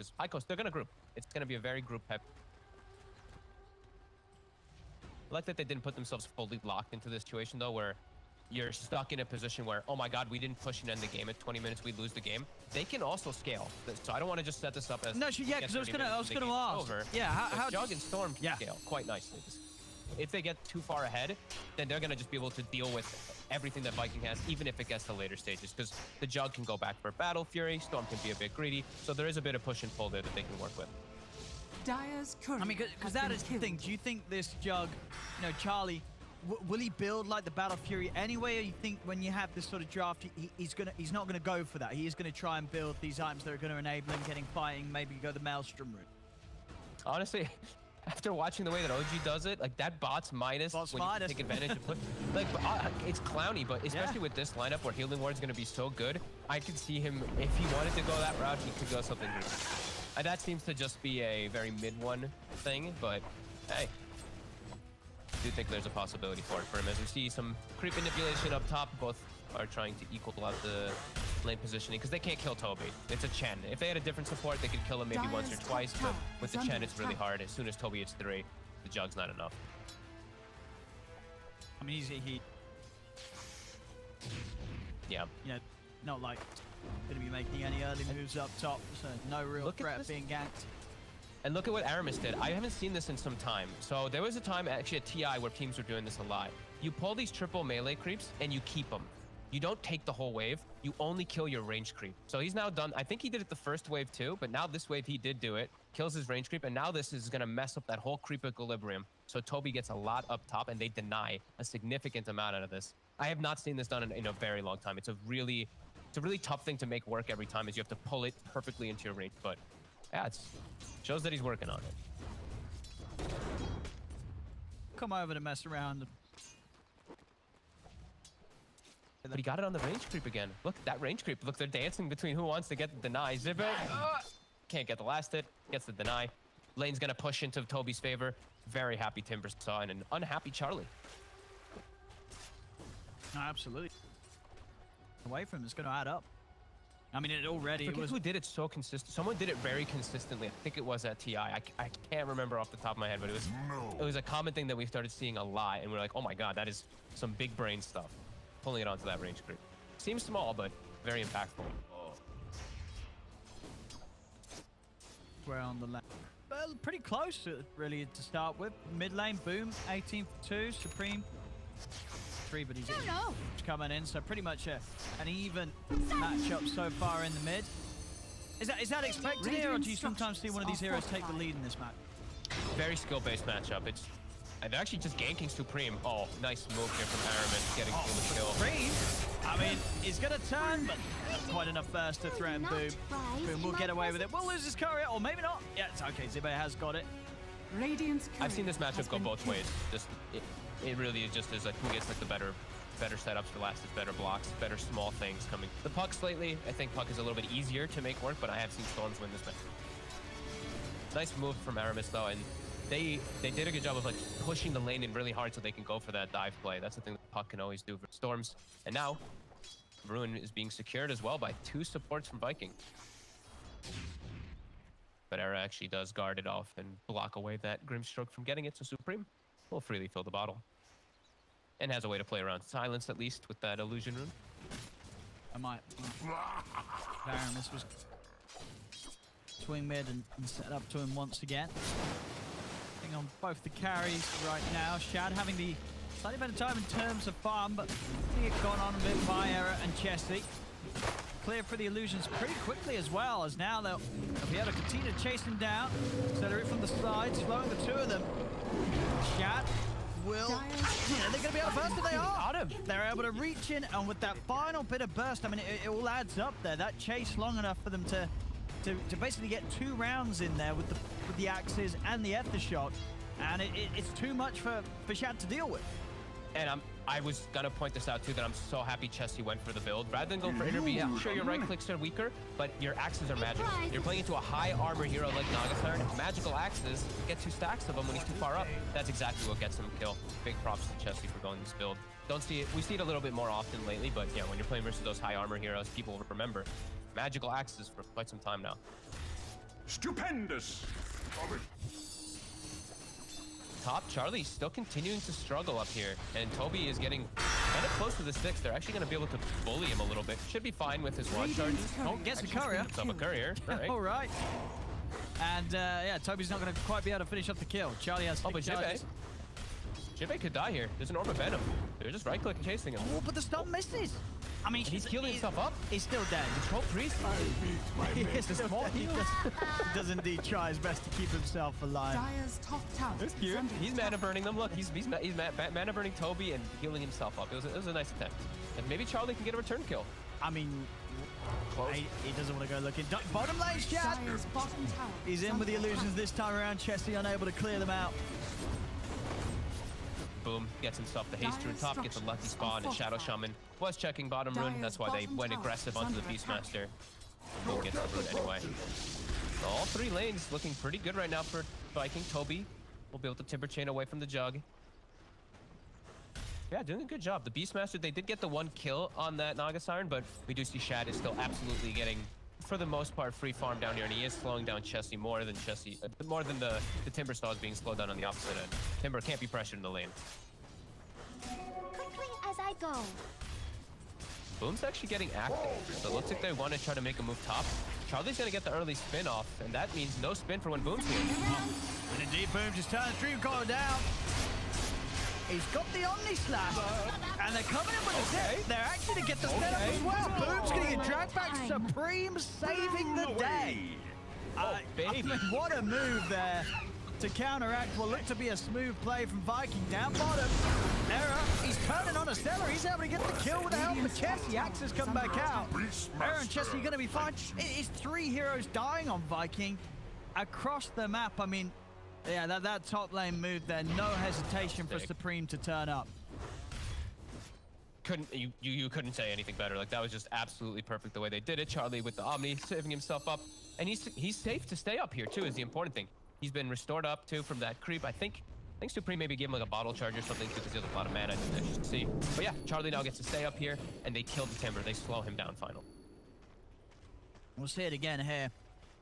because High Coast, they're going to group. It's going to be a very group heavy. I like that they didn't put themselves fully locked into this situation, though, where you're stuck in a position where, oh my God, we didn't push and end the game. At 20 minutes, we lose the game. They can also scale. So I don't want to just set this up as... No, yeah, because I was gonna ask. Over. Yeah, how Jug and Storm can scale quite nicely. If they get too far ahead, then they're going to just be able to deal with everything that Viking has, even if it gets to later stages, because the Jug can go back for Battle Fury, Storm can be a bit greedy, so there is a bit of push and pull there that they can work with. Dire's current. I mean, because that is the thing. Do you think this Jug, you know, Charlie, will he build like the Battle Fury anyway, or you think when you have this sort of draft, he's not gonna go for that? He is gonna try and build these items that are gonna enable him getting fighting, maybe go the Maelstrom route. Honestly, after watching the way that OG does it, like that bot's minus when you take advantage of put, like it's clowny, but especially with this lineup where Healing Ward is gonna be so good, I could see him, if he wanted to go that route, he could go something good. That seems to just be a very mid-one thing, but hey, I do think there's a possibility for it for him. As we see some creep manipulation up top, both are trying to equal out the lane positioning because they can't kill Tobi. It's a Chen. If they had a different support, they could kill him maybe once or twice, but with the Chen, it's really hard. As soon as Tobi hits 3, the Jug's not enough. I mean, he yeah. You know, not like going to be making any early moves up top, so no real threat of being ganked. And look at what Aramis did. I haven't seen this in some time. So there was a time actually at TI where teams were doing this a lot. You pull these triple melee creeps and you keep them. You don't take the whole wave. You only kill your range creep. So he's now done, I think he did it the first wave too, but now this wave he did do it, kills his range creep, and now this is going to mess up that whole creep equilibrium. So Tobi gets a lot up top and they deny a significant amount out of this. I have not seen this done in a very long time. It's a really tough thing to make work every time, is you have to pull it perfectly into your range. But yeah, it shows that he's working on it. Come over to mess around. But he got it on the range creep again. Look, that range creep. Look, they're dancing between who wants to get the deny. Xibbe can't get the last hit, gets the deny. Lane's gonna push into Tobi's favor. Very happy Timbersaw and an unhappy Charlie. No, absolutely. Away from him is going to add up. I mean, it already was. Who did it so consistent? Someone did it very consistently. I think it was at TI. I can't remember off the top of my head, but it was a common thing that we started seeing a lot, and we're like, oh my God, that is some big brain stuff. Pulling it onto that range creep. Seems small, but very impactful. We're on the left. Well, pretty close, really, to start with. Mid lane, boom, 18 for 2. Supream, 3, but he's coming in, so pretty much an even matchup so far in the mid. Is that expected here, or do you sometimes see one of these heroes take the lead in this match? Very skill-based matchup. They're actually just ganking Supream. Oh, nice move here from Aramis, getting the kill. Supream, I mean, he's going to turn, but not quite enough burst to threaten Boom. Boom will get away with it. We'll lose his courier, or maybe not. Yeah, it's okay. Xibbe has got it. I've seen this matchup go both ways. It really just is like who gets like the better setups for last, better blocks, better small things coming. The Pucks lately, I think Puck is a little bit easier to make work, but I have seen Storms win this match. Nice move from Aramis though, and they did a good job of like pushing the lane in really hard so they can go for that dive play. That's the thing that Puck can always do for Storms. And now Ruin is being secured as well by 2 supports from Viking. But Era actually does guard it off and block away that Grimstroke from getting it, so Supream will freely fill the bottle. And has a way to play around silence, at least, with that illusion rune. I might. Aramis was swing mid and set up to him once again. Thing on both the carries right now. Shad having the slightly better time in terms of farm, but he had gone on a bit by Era and Chessie. Clear for the illusions pretty quickly as well, as now they'll be able to continue to chase him down. Seleri from the side, slowing the 2 of them. Shad will... Yeah, they're going to be able to burst, and they are! They're able to reach in, and with that final bit of burst, I mean, it all adds up there. That chase long enough for them to basically get 2 rounds in there with the axes and the Aftershock, and it's too much for Shad to deal with. And I was going to point this out too, that I'm so happy Chessie went for the build. Rather than go for intervene, sure, your right clicks are weaker, but your axes are magic. You're playing into a high armor hero like Naga. Magical axes, get 2 stacks of them when he's too far up. That's exactly what gets him a kill. Big props to Chessie for going this build. Don't see it. We see it a little bit more often lately, but yeah, when you're playing versus those high armor heroes, people will remember magical axes for quite some time now. Stupendous. Top, Charlie's still continuing to struggle up here, and Tobi is getting kind of close to the sticks. They're actually going to be able to bully him a little bit. Should be fine with his one charges. Oh, gets a courier. Himself a courier. All right. And yeah, Tobi's not going to quite be able to finish up the kill. Charlie has 6 charges. Xibbe could die here. There's an Orb of Venom. They're just right-click chasing him. Oh, but the stun misses. I mean, he's healing himself up. He's still dead. Control Priest. He does indeed try his best to keep himself alive. Dire's top tower. That's cute. He's mana burning them. Look, he's mana burning Tobi and healing himself up. It was a nice attempt. And maybe Charlie can get a return kill. I mean, he doesn't want to go looking. Bottom lane, Shad. Dire's bottom tower. He's in with the illusions this time around. Chessie unable to clear them out. Boom, gets himself the haste rune top, gets a lucky spawn, and Shadow Shaman was checking bottom rune. That's why they went aggressive onto the Beastmaster. Boom gets the rune anyway. So all 3 lanes looking pretty good right now for Viking. Tobi will be able to Timber Chain away from the Jug. Yeah, doing a good job. The Beastmaster, they did get the 1 kill on that Naga Siren, but we do see Shad is still absolutely getting, for the most part, free farm down here, and he is slowing down Chessie more than the Timbersaw is being slowed down on the opposite end. Timber can't be pressured in the lane. Quickly as I go. Boom's actually getting active, so it looks like they want to try to make a move top. Charlie's going to get the early spin off, and that means no spin for when Boom's here. And indeed, Boom just turns Dream Collar down. He's got the Omni Slash, and they're coming in with a tip. They're actually to get the setup as well. Boom's going to get dragged back. Supream saving the day. I mean, what a move there to counteract what looked to be a smooth play from Viking. Down bottom, Error, he's turning on a Seleri. He's able to get the kill with the help of Chessie. Axes come back out. Error and Chessie are going to be fine. It's 3 heroes dying on Viking across the map. I mean, yeah, that top lane move there, no hesitation for Supream to turn up. You couldn't say anything better. Like, that was just absolutely perfect the way they did it. Charlie with the Omni saving himself up, and he's safe to stay up here too, is the important thing. He's been restored up too from that creep. I think Supreme maybe gave him like a bottle charge or something because he has a lot of mana. I should see. But yeah, Charlie now gets to stay up here, and they kill the Timber. They slow him down final. We'll see it again here.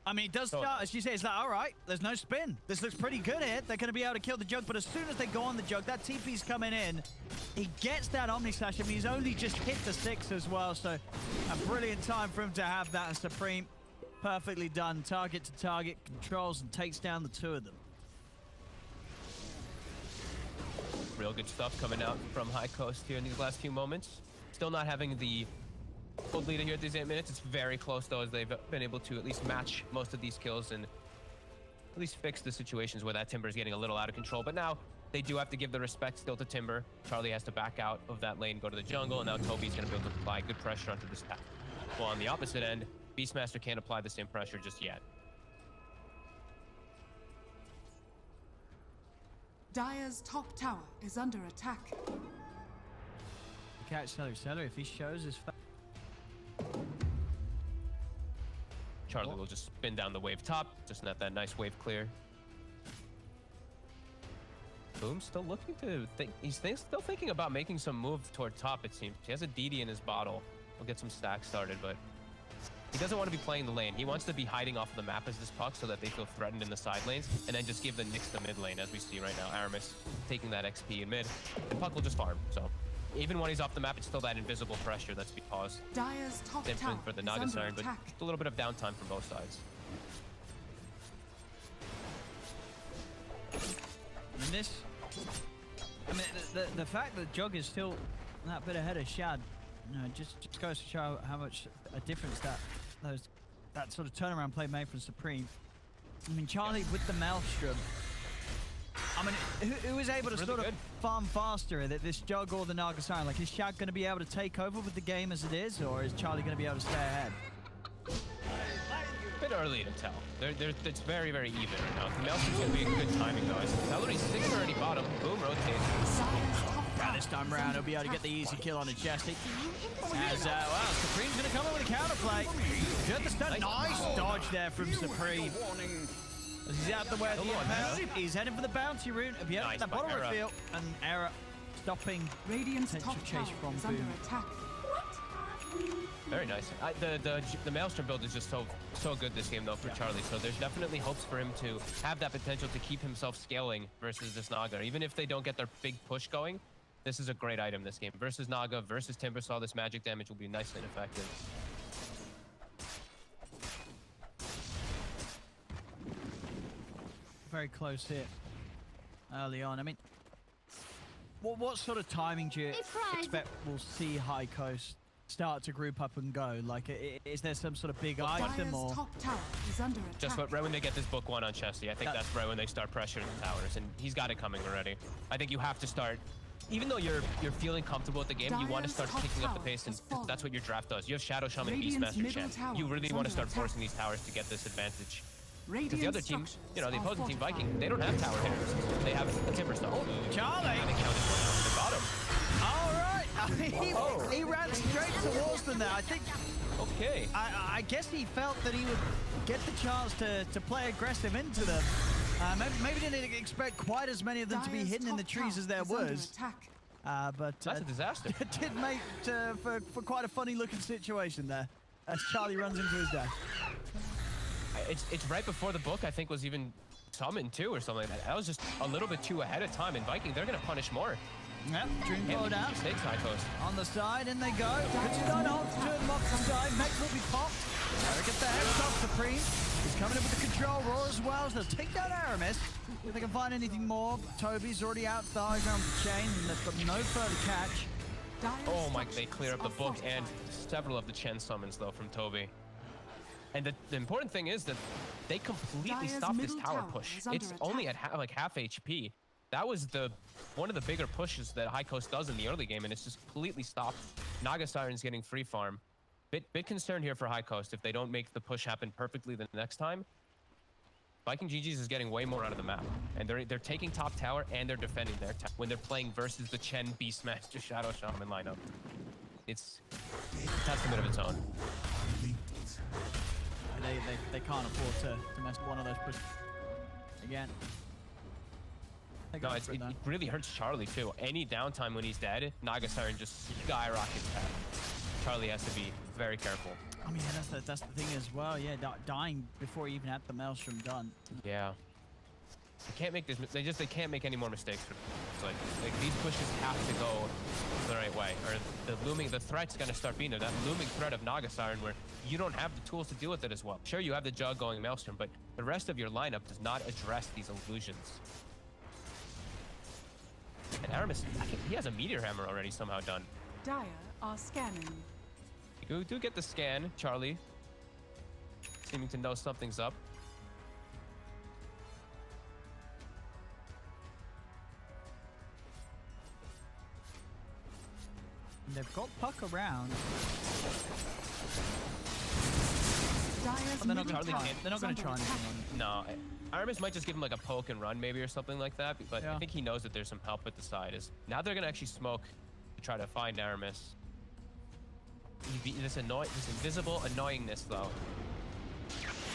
I mean, it does start, as you say, it's like, all right, there's no spin. This looks pretty good here. They're going to be able to kill the Jug, but as soon as they go on the Jug, that TP's coming in. He gets that Omni Slash. I mean, he's only just hit the 6 as well, so a brilliant time for him to have that. And Supreme, perfectly done. Target to target, controls and takes down the 2 of them. Real good stuff coming out from High Coast here in these last few moments. Still not having the full leader here at these 8 minutes. It's very close though, as they've been able to at least match most of these kills and at least fix the situations where that Timber is getting a little out of control. But now they do have to give the respect still to Timber. Charlie has to back out of that lane, go to the jungle, and now Tobi's going to be able to apply good pressure onto this path. Well, on the opposite end, Beastmaster can't apply the same pressure just yet. Dire's top tower is under attack. Catch Seleri if he shows his face. Charlie will just spin down the wave top, just not that nice wave clear. Boom's still looking to think. He's still thinking about making some move toward top, it seems. He has a DD in his bottle. He'll get some stacks started, but he doesn't want to be playing the lane. He wants to be hiding off of the map as this puck so that they feel threatened in the side lanes, and then just give the Nyx the mid lane, as we see right now. Aramis taking that XP in mid, and puck will just farm. So even when he's off the map, it's still that invisible pressure that's being caused. Dire's top tower for the is Naga under Siren, but attack. just a little bit of downtime from both sides. And this, I mean, the fact that Jug is still that bit ahead of Shad, you know, just goes to show how much a difference that sort of turnaround play made from Supreme. I mean, Charlie with the Maelstrom. I mean, who is able to really sort of good. farm faster? That this Jug or the Naga Siren? Like, is Shad going to be able to take over with the game as it is, or is Charlie going to be able to stay ahead? A bit early to tell. It's very, very even right now. The Maelstrom's going to be a good timing, though. Seleri's 6 already bottom. Boom rotates. Now this time around, he'll be able to get the easy kill on a Chessie. As, well, Supreme's going to come in with a counterplay. Get the stun. Nice dodge there from Supreme. As he's out the way of the inbound. He's heading for the bounty route. If you have the bottom reveal, and Error stopping Radiant's potential top chase tower from is under Boom. attack. Very nice. The Maelstrom build is just so good this game though for Charlie. So there's definitely hopes for him to have that potential to keep himself scaling versus this Naga. Even if they don't get their big push going, this is a great item this game. Versus Naga, versus Timbersaw, this magic damage will be nicely effective. Very close hit early on. I mean, what sort of timing do you expect we'll see High Coast start to group up and go? Like, is there some sort of big item or? Top tower is under attack. Just right when they get this book 1 on Chessie, I think that's right when they start pressuring the towers, and he's got it coming already. I think you have to start, even though you're feeling comfortable with the game, you want to start kicking up the pace, and that's what your draft does. You have Shadow Shaman and Beastmaster Chen. You really want to start forcing these towers to get this advantage. Because the other team, you know, the opposing team Viking, they don't have tower hitters. They have a Timbersaw. Oh, Charlie! They counted one. They got him. All right. I mean, he ran straight towards them there. I think. Okay. I guess he felt that he would get the chance to play aggressive into them. Maybe didn't expect quite as many of them to be hidden in the trees as there was. But that's a disaster. It did make for quite a funny looking situation there as Charlie runs into his death. It's right before the book, I think, was even summoned too or something like that. That was just a little bit too ahead of time, and Viking, they're going to punish more. Yep, Dream Bow down. Mistakes, High Coast. On the side, in they go. Good start on, turn them off the side. Mech will be popped. Gotta get the heads off Supream. He's coming in with the control roar as well, so they'll take down Aramis. If they can find anything more, Tobi's already out the high ground with the chain, and they've got no further catch. Oh my, they clear up the book and several of the Chen summons though from Tobi. And the important thing is that they completely stopped this tower push. It's only at half HP. That was one of the bigger pushes that High Coast does in the early game, and it's just completely stopped. Naga Siren's getting free farm. Bit concerned here for High Coast if they don't make the push happen perfectly the next time. Viking GG's is getting way more out of the map, and they're taking top tower and they're defending their tower when they're playing versus the Chen Beastmaster Shadow Shaman lineup. It's a testament of its own. They can't afford to mess with one of those pushes again. No, it really hurts Charlie too. Any downtime when he's dead, Naga Siren just skyrockets back. Charlie has to be very careful. I mean, that's the thing as well. Yeah, dying before he even had the Maelstrom done. Yeah. They can't make this. They can't make any more mistakes. It's like these pushes have to go the right way, or the threat's gonna start being there. That looming threat of Naga Siren, where you don't have the tools to deal with it as well. Sure, you have the Jug going Maelstrom, but the rest of your lineup does not address these illusions. And Aramis, he has a Meteor Hammer already somehow done. Dire are scanning. You do get the scan, Charlie. Seeming to know something's up. And they've got Puck around. They're not going to try anything on him. No. Aramis might just give him like a poke and run maybe or something like that, but I think he knows that there's some help at the side. Now they're going to actually smoke to try to find Aramis. This invisible annoyingness though.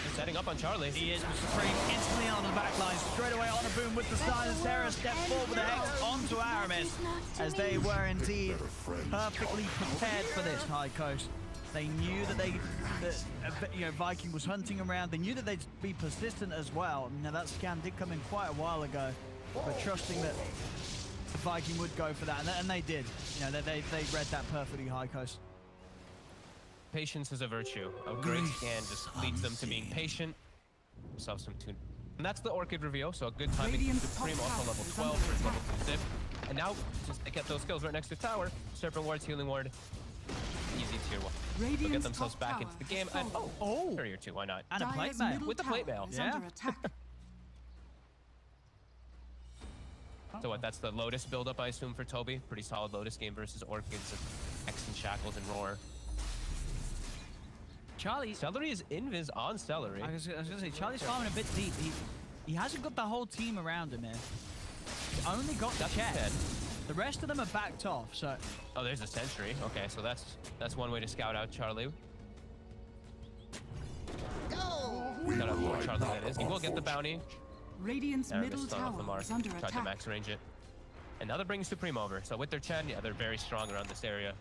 He's setting up on Charlie. He is with Supreme instantly on the back line. Straight away on a boom with the silence. Sarah steps forward with the Hex onto Aramis, as they were indeed perfectly prepared for this, High Coast. They knew that Viking was hunting around. They knew that they'd be persistent as well. Now that scan did come in quite a while ago, but trusting that the Viking would go for that, and they did. You know, they read that perfectly, High Coast. Patience is a virtue. A great scan just leads them to being patient. Themselves some tune. And that's the Orchid reveal, so a good timing. Supreme also level 12 for his level 2 zip. And now, just to get those skills right next to tower, Serpent Ward's Healing Ward. Easy tier 1. They'll get themselves back into the game. And Courier 2, why not? And a plate mail. With the plate mail. Yeah. So what, that's the Lotus build-up, I assume, for Tobi. Pretty solid Lotus game versus Orchids, X and Shackles and Roar. Charlie. Seleri is invis on Seleri. I was gonna say, Charlie's farming a bit deep. He hasn't got the whole team around him here. He's only got the Chet. The rest of them are backed off, so... Oh, there's a Sentry. Okay, so that's one way to scout out Charlie. Scout out more Charlie, that is. He will get the bounty. Radiant's middle tower is under attack. Tried to max range it. And now they're bringing Supreme over. So with their Chen, yeah, they're very strong around this area.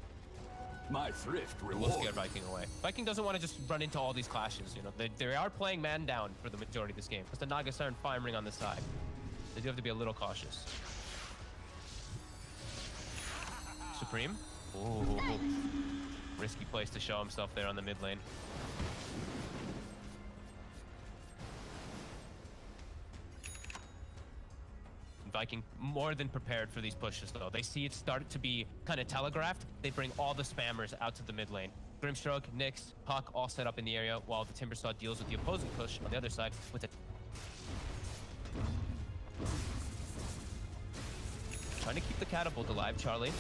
My thrift We'll reward. scare Viking away. Viking doesn't want to just run into all these clashes. You know, they are playing man down for the majority of this game. Because the Naga Siren firing on the side. They do have to be a little cautious. Supream. Ooh. Risky place to show himself there on the mid lane. Viking more than prepared for these pushes though. They see it start to be kind of telegraphed. They bring all the spammers out to the mid lane. Grimstroke, Nyx, Puck all set up in the area while the Timbersaw deals with the opposing push on the other side with a... Trying to keep the catapult alive, Charlie.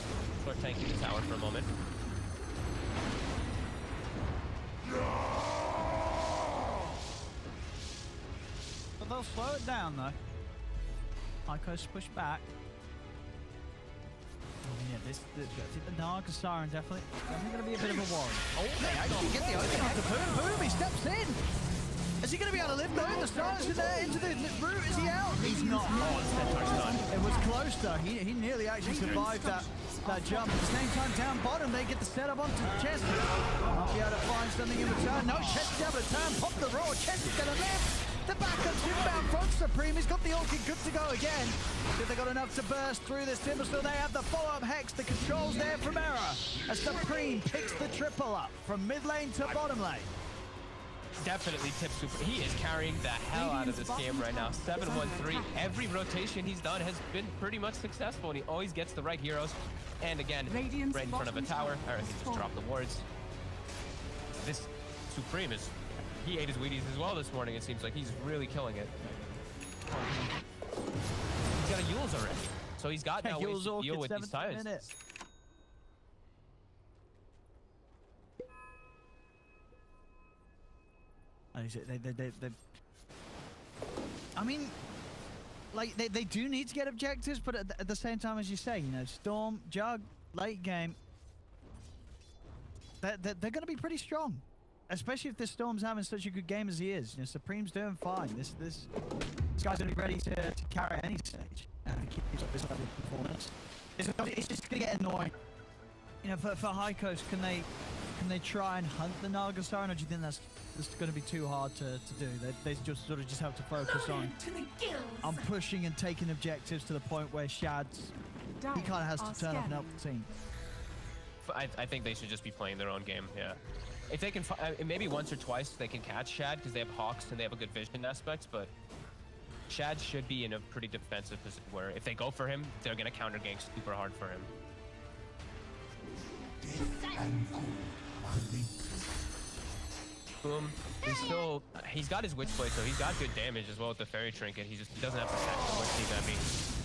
Start tanking the tower for a moment. But they'll slow it down though. Ico's push back. Oh, yeah, I think the Naga Siren definitely going to be a bit of a worry. Oh, they actually get the open onto Boom. Boom, he steps in. Is he going to be able to live though? The Siren's in there into the root. Is he out? He's not. It was close though. He nearly actually survived that jump. At the same time, down bottom, they get the setup onto Chessie. Might be able to find something in return. No, Chessie's able to turn, pop the roar. Chessie's going to live. The backup's inbound from Supream. He's got the ulti good to go again. If they got enough to burst through this Timbersaw, they have the follow-up Hex. The controls there from Era. As Supream picks the triple up from mid lane to bottom lane. Definitely tip Super. He is carrying the hell out of this game right now. 7-1-3. Every rotation he's done has been pretty much successful, and he always gets the right heroes. And again, right in front of a tower. Or he just dropped the wards. This Supream is... He ate his Wheaties as well this morning. It seems like he's really killing it. He's got a Yules already. So he's got now ways to deal with these tires. I mean, like, they do need to get objectives, but at the same time, as you say, you know, Storm, Jug, late game, they're going to be pretty strong. Especially if this Storm's having such a good game as he is. You know, Supreme's doing fine. This guy's going to be ready to carry any stage and keep up this level of performance. It's just going to get annoying. You know, for High Coast, can they try and hunt the Naga Siren, or do you think that's going to be too hard to do? They just sort of have to focus on pushing and taking objectives to the point where Shad's he kind of has to turn off and help the team. I think they should just be playing their own game. Yeah. If they can, maybe once or twice they can catch Shad because they have Hawks and they have a good vision aspect, but Shad should be in a pretty defensive position where if they go for him, they're going to counter gank super hard for him. Boom. He's got his Witchblade, so he's got good damage as well with the Fairy Trinket. He doesn't have to sack the Witch Team at me.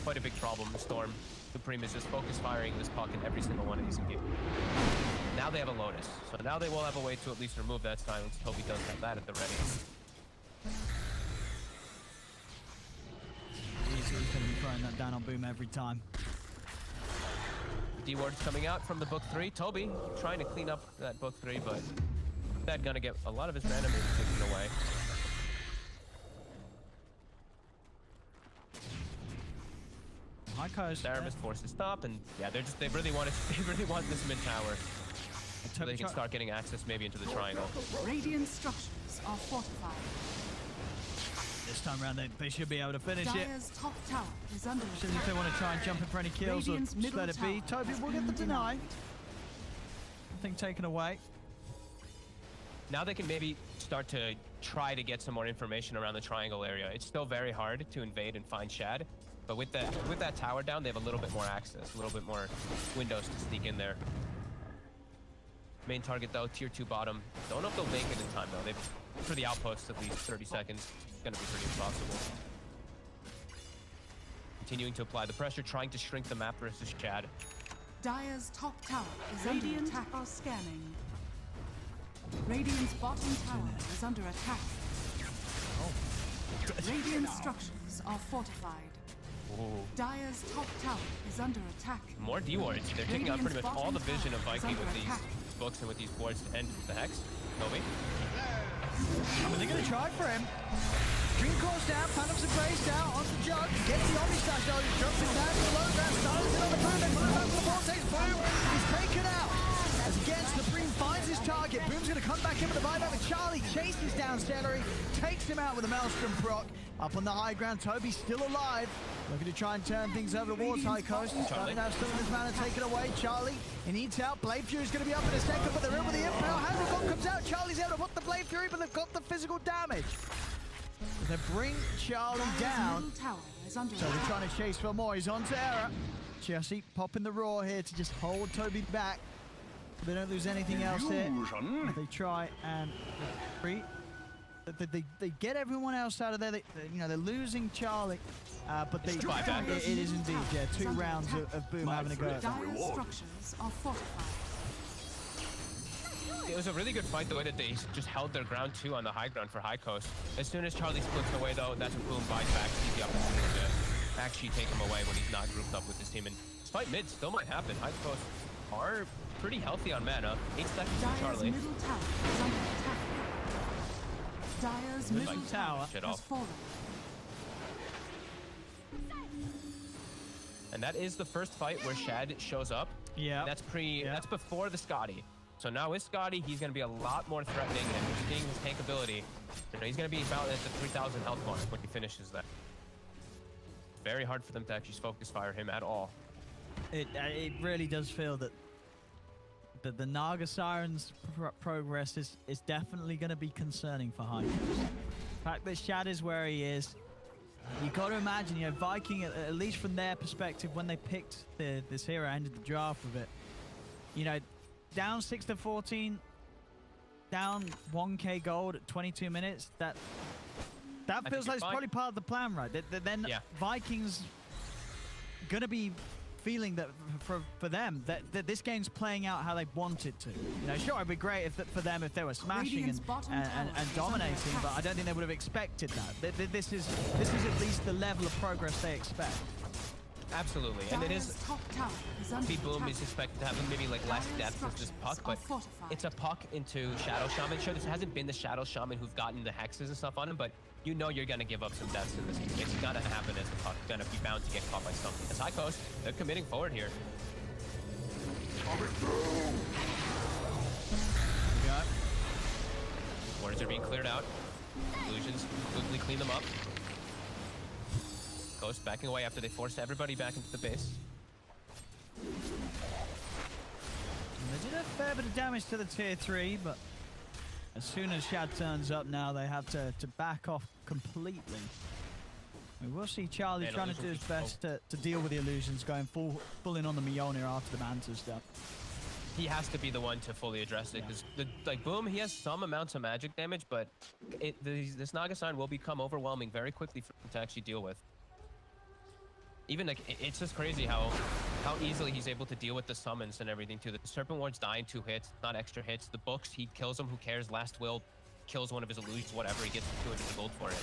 Quite a big problem. Storm. Supream is just focus firing this puck in every single one of these engagements. Now they have a Lotus, so now they will have a way to at least remove that silence. Tobi does have that at the ready. He's going to be throwing that down on Boom every time. D-Ward's coming out from the book 3. Tobi trying to clean up that book 3, but that's going to get a lot of his mana maybe taken away. Aramis forced to stop, and yeah, they really want this mid tower. So they can start getting access maybe into the triangle. Radiant structures are fortified. This time around, they should be able to finish Dire's it. top tower is under attack. If they want to try and jump in for any kills or just let it be, Tobi will get the deny. Nothing taken away. Now they can maybe start to try to get some more information around the triangle area. It's still very hard to invade and find Shad, but with that tower down, they have a little bit more access, a little bit more windows to sneak in there. Main target though, tier 2 bottom. Don't know if they'll make it in time though. For the outposts, at least 30 seconds. It's gonna be pretty impossible. Continuing to apply the pressure, trying to shrink the map versus Shad. Dire's top tower is under attack. Are scanning. Radiant's bottom tower is under attack. Radiant structures are fortified. Ooh. Dire's top tower is under attack. More D-wards. They're taking out pretty much all the vision of Viking with these books and with these boards to end the Hex. Tobi. They're going to try for him. Dream Course down, Phantoms of Grace down onto Jug. Gets the Omni Slash though. He drops it down to the low ground. Starts it on the ground. They put it back to the Vortex. Boom. He's taken out. As again, Supream finds his target. Boom's going to come back in with the buyback, but Charlie chases down Seleri, takes him out with a Maelstrom proc. Up on the high ground, Tobi still alive. Looking to try and turn things over towards High Coast. Starting to have some of his mana taken away. Charlie, he needs help. Blade Fury's going to be up in a second, but they're in with the impale. Handle comes out. Charlie's able to put the Blade Fury, but they've got the physical damage. They bring Charlie down. So they're trying to chase for more. He's on to Era. Chessie popping the roar here to just hold Tobi back. They don't lose anything else here. They try and free. They get everyone else out of there. They're losing Charlie, but it is indeed 2 rounds of Boom having a go at that. Structures are fortified. It was a really good fight the way that they just held their ground too on the high ground for High Coast. As soon as Charlie splits away though, that's when Boom buys back, sees the opportunity to actually take him away when he's not grouped up with his team. And this fight mid still might happen. High Coast are pretty healthy on mana. 8 seconds for Charlie. Middle tower is under attack. Dire's middle tower has fallen. And that is the first fight where Shad shows up. Yeah. That's before the Scotty. So now with Scotty, he's going to be a lot more threatening, and we're seeing his tank ability. He's going to be about at the 3,000 health mark when he finishes that. Very hard for them to actually focus fire him at all. It really does feel that the Naga Siren's progress is definitely going to be concerning for High Coast. The fact that Shad is where he is, you got to imagine, Viking, at least from their perspective, when they picked this hero, ended the draft with it, down 6-14, down 1k gold at 22 minutes, that feels like it's probably part of the plan, right? Then Vikings going to be feeling that for them that this game's playing out how they want it to. Sure, it'd be great for them if they were smashing and dominating, but I don't think they would have expected that. This is at least the level of progress they expect. Absolutely, and it is. Boom is expected to have maybe like less depth as this puck, but it's a puck into Shadow Shaman. Sure, this hasn't been the Shadow Shaman who've gotten the hexes and stuff on him, but you know you're gonna give up some depths in this game. It's gonna happen as the puck's gonna be bound to get caught by something. As High Coast, they're committing forward here. Wards are being cleared out. Illusions quickly clean them up. Coast backing away after they forced everybody back into the base. They did a fair bit of damage to the tier 3, but as soon as Shad turns up now, they have to back off completely. We will see Charlie trying to do his best to deal with the illusions, going full in on the Mjolnir after the Manta stuff. He has to be the one to fully address it, because Boom, he has some amounts of magic damage, but this Naga sign will become overwhelming very quickly for him to actually deal with. Even it's just crazy how easily he's able to deal with the summons and everything too. The Serpent Ward's dying 2 hits, not extra hits. The books, he kills them, who cares? Last Will kills one of his illusions, whatever, he gets 200 gold for it.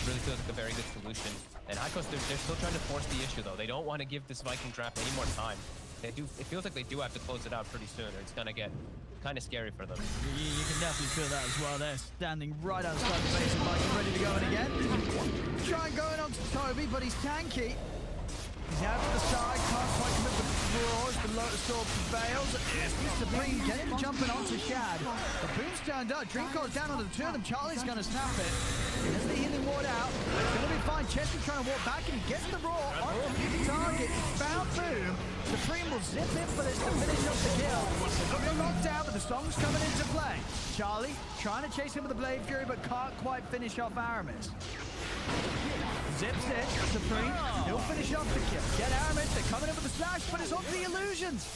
Really feels like a very good solution. And High Coast, they're still trying to force the issue though. They don't want to give this Viking draft any more time. It feels like they do have to close it out pretty soon, or it's gonna get kind of scary for them. You can definitely feel that as well. They're standing right outside the base, and Vikings ready to go in again. Try and going on to Tobi, but he's tanky. He's out to the side, can't quite commit the roars, the Lotus Sword prevails. Supream getting him jumping onto Shad. The Boom's turned up, Dreamcore's down onto the 2 of them. Charlie's gonna snap it. He has the healing ward out. It's gonna be fine. Chessie trying to walk back, and he gets the roar onto his target. He's found Boom. Supream will zip in for this to finish off the kill. They've got the knockdown, but the song's coming into play. Charlie trying to chase him with the Blade Fury, but can't quite finish off Aramis. Zips it, Supreme, he'll finish off the kill. Get Aramis, they're coming in with the slash, but it's onto the illusions.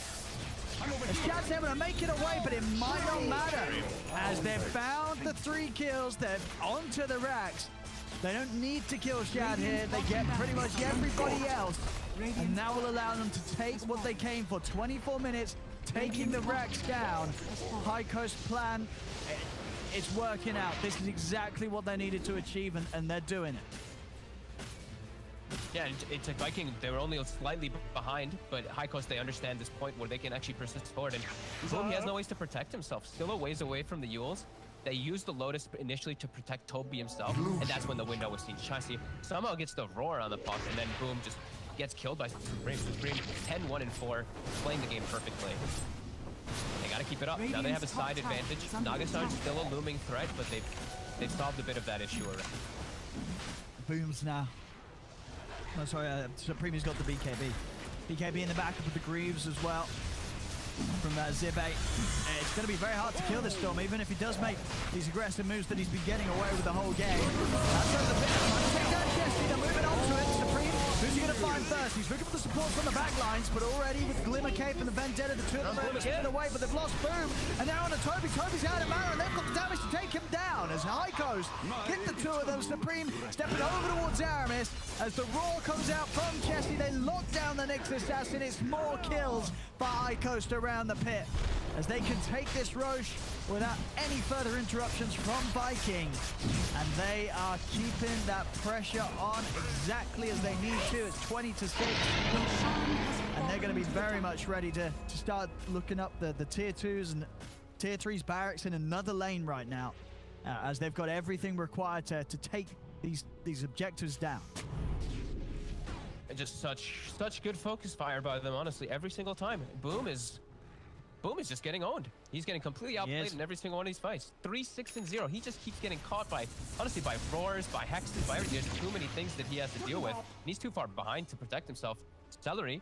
As Shad's able to make it away, but it might not matter. As they've found the 3 kills, they're onto the racks. They don't need to kill Shad here, they get pretty much everybody else. And that will allow them to take what they came for. 24 minutes, taking the racks down. High Coast plan, it's working out. This is exactly what they needed to achieve, and they're doing it. Yeah, it's like Viking, they were only slightly behind, but High Coast, they understand this point where they can actually persist forward. And Boom, he has no ways to protect himself. Still a ways away from the Yules. They used the Lotus initially to protect Tobi himself, and that's when the window was seen. Chessie somehow gets the roar on the puck, and then Boom just gets killed by Supream. Supream 10-1-4, playing the game perfectly. Gotta keep it up. Now they have a side advantage. Nagasar's still a looming threat, but they've solved a bit of that issue already. Booms now. Oh, sorry, Supream has got the BKB. BKB in the backup with the Greaves as well. From Xibbe. It's going to be very hard to kill this Storm, even if he does make these aggressive moves that he's been getting away with the whole game. That's the bit. Take down Chessie, they're moving on to it. Supreme, who's he going to find first? He's looking for the support from the back lines, but already with Glimmer Cape and the Vendetta, the two of them are getting away, but they've lost Boom. And now on to Tobi. Tobi's out of mana, and they've got the damage to take him down as High Coast hit the two of them. Supreme stepping over towards Aramis as the roar comes out from Chessie. They lock down the next assassin. It's more kills for High Coast around the pit as they can take this Roche without any further interruptions from Viking, and they are keeping that pressure on exactly as they need to. It's 20-6, and they're going to be very much ready to start looking up the tier 2s and tier 3s barracks in another lane right now, as they've got everything required to take these objectives down. And just such good focus fire by them, honestly, every single time. Boom is just getting owned. He's getting completely outplayed in every single one of these fights. 3-6-0. He just keeps getting caught by, honestly, by roars, by hexes, by everything. There's too many things that he has to deal with. And he's too far behind to protect himself. Seleri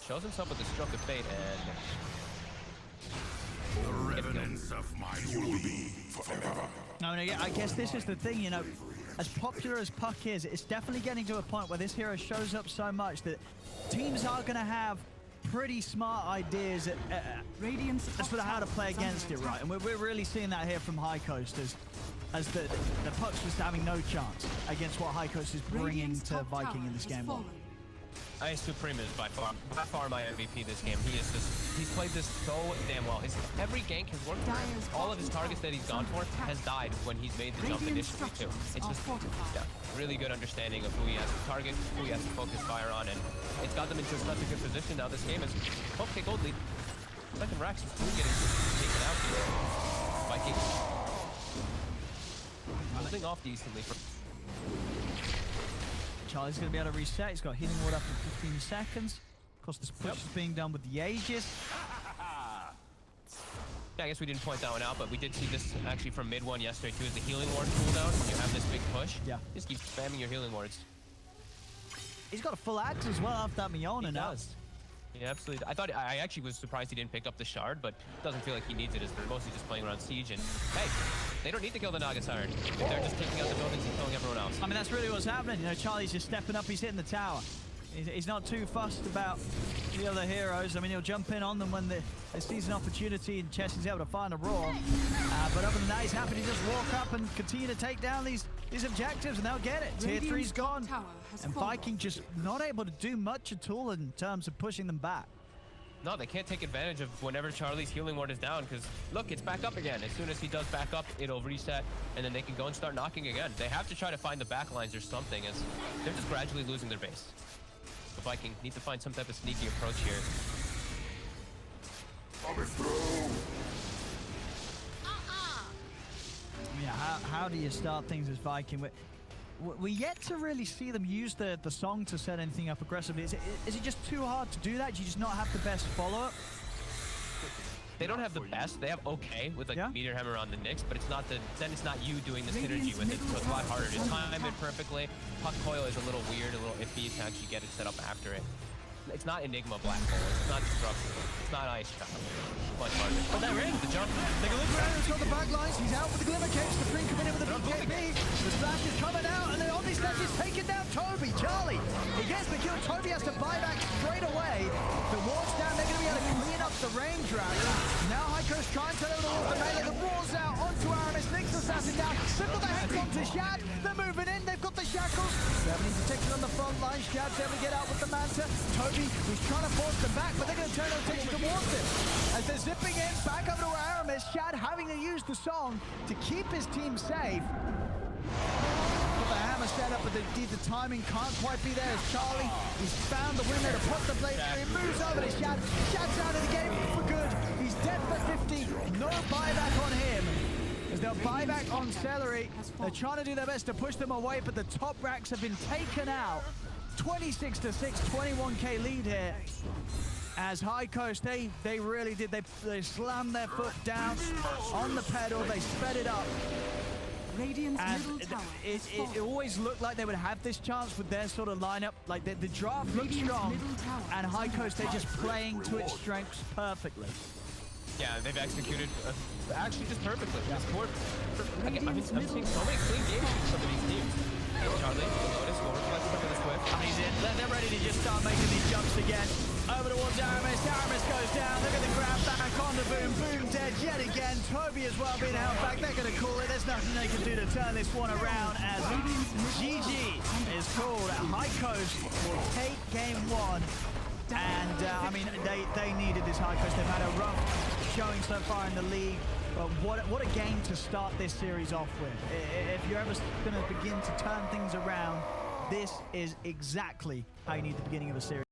shows himself with the stroke of fate, and the revenants of my will be forever. I guess this is the thing, you know, as popular as Puck is, it's definitely getting to a point where this hero shows up so much that teams are going to have pretty smart ideas as for how to play against it, right? And we're really seeing that here from High Coast as the Puck's just having no chance against what High Coast is bringing to Viking in this game. Supream is by far my MVP this game. He's played this so damn well. Every gank has worked for him. All of his targets that he's gone for has died when he's made the jump initially too. It's just really good understanding of who he has to target, who he has to focus fire on, and it's got them into such a good position now. This game is okay, gold lead. Second Rax is getting taken out here. Viking holding off decently. Charlie's going to be able to reset. He's got healing ward up in 15 seconds. Of course, this push is being done with the Aegis. Yeah, I guess we didn't point that one out, but we did see this actually from mid one yesterday too. Is the healing ward cooldown? You have this big push. Yeah. Just keep spamming your healing wards. He's got a full axe as well after that Miona now. Yeah, absolutely. I actually was surprised he didn't pick up the shard, but it doesn't feel like he needs it, as they're mostly just playing around siege. And hey, they don't need to kill the Naga Siren. They're just taking out the buildings and killing everyone else. I mean, that's really what's happening. You know, Charlie's just stepping up. He's hitting the tower. He's not too fussed about the other heroes. I mean, he'll jump in on them when they sees an opportunity and Chessie's able to find a roar. But other than that, he's happy to just walk up and continue to take down these objectives, and they'll get it. Tier 3's gone, and Viking just not able to do much at all in terms of pushing them back. No, they can't take advantage of whenever Charlie's healing ward is down, because look, it's back up again. As soon as he does back up, it'll reset, and then they can go and start knocking again. They have to try to find the back lines or something, as they're just gradually losing their base. The Viking need to find some type of sneaky approach here. Yeah, how do you start things as Viking? We're yet to really see them use the song to set anything up aggressively. Is it just too hard to do that? Do you just not have the best follow-up? They don't have the best. They have okay with like Meteor Hammer on the Nyx, but it's not it's not you doing the synergy with it, so it's a lot harder to time it perfectly. Puck coil is a little weird, a little iffy to actually get it set up after it. It's not Enigma Black Hole. It's not Destruction. It's not Ice Child. Much harder. But they're in. The jump. Take a look around. It's got the back lines. He's out with the Glimmer Cape. Supream coming in with the BKB. The splash is coming out, and the Omni Snatch is taking down Tobi. Charlie, he gets the kill. Tobi has to buy back straight away. The ward's down. They're going to be able to clean up the range dragon. Now High Coast trying to load off the melee. The ward's out onto Aramis. Nyx assassin down. They've got the hex onto Shad. They're moving in. They've got the shackles. They're being protected on the front line. Shad's able to get out with the Manta. Tobi, who's trying to force them back, but they're going to turn their attention towards him. As they're zipping in, back over to Aramis. Shad having to use the song to keep his team safe. Got the hammer set up, but the timing can't quite be there as Charlie, he's found the window to put the blade through. He moves over to Shad. Shad's out of the game for good. He's dead for 50. No buyback on him. As they'll buy back on Seleri. They're trying to do their best to push them away, but the top racks have been taken out. 26-6, 21k lead here. As High Coast, they really did. They slammed their foot down on the pedal. They sped it up. Radiant's And middle tower has it fallen. always looked like they would have this chance with their sort of lineup. Like the draft looked Radiant's strong, middle tower and is High under Coast, they're attack. just playing to its strengths perfectly. Yeah, they've executed actually just perfectly. Yeah. This board, I'm Radiant's seeing so many clean games from some of these teams. Charlie, Lotus, Lotus, some of the Swift. And he's in. They're ready to just start making these jumps again. Over towards Aramis. Aramis goes down. Look at the grab back on the Boom. Boom dead yet again. Tobi as well being held back. They're going to call it. There's nothing they can do to turn this one around as GG is called. High Coast will take game one. And I mean, they needed this. High Coast. They've had a rough showing so far in the league. But what a game to start this series off with. If you're ever going to begin to turn things around, this is exactly how you need the beginning of a series.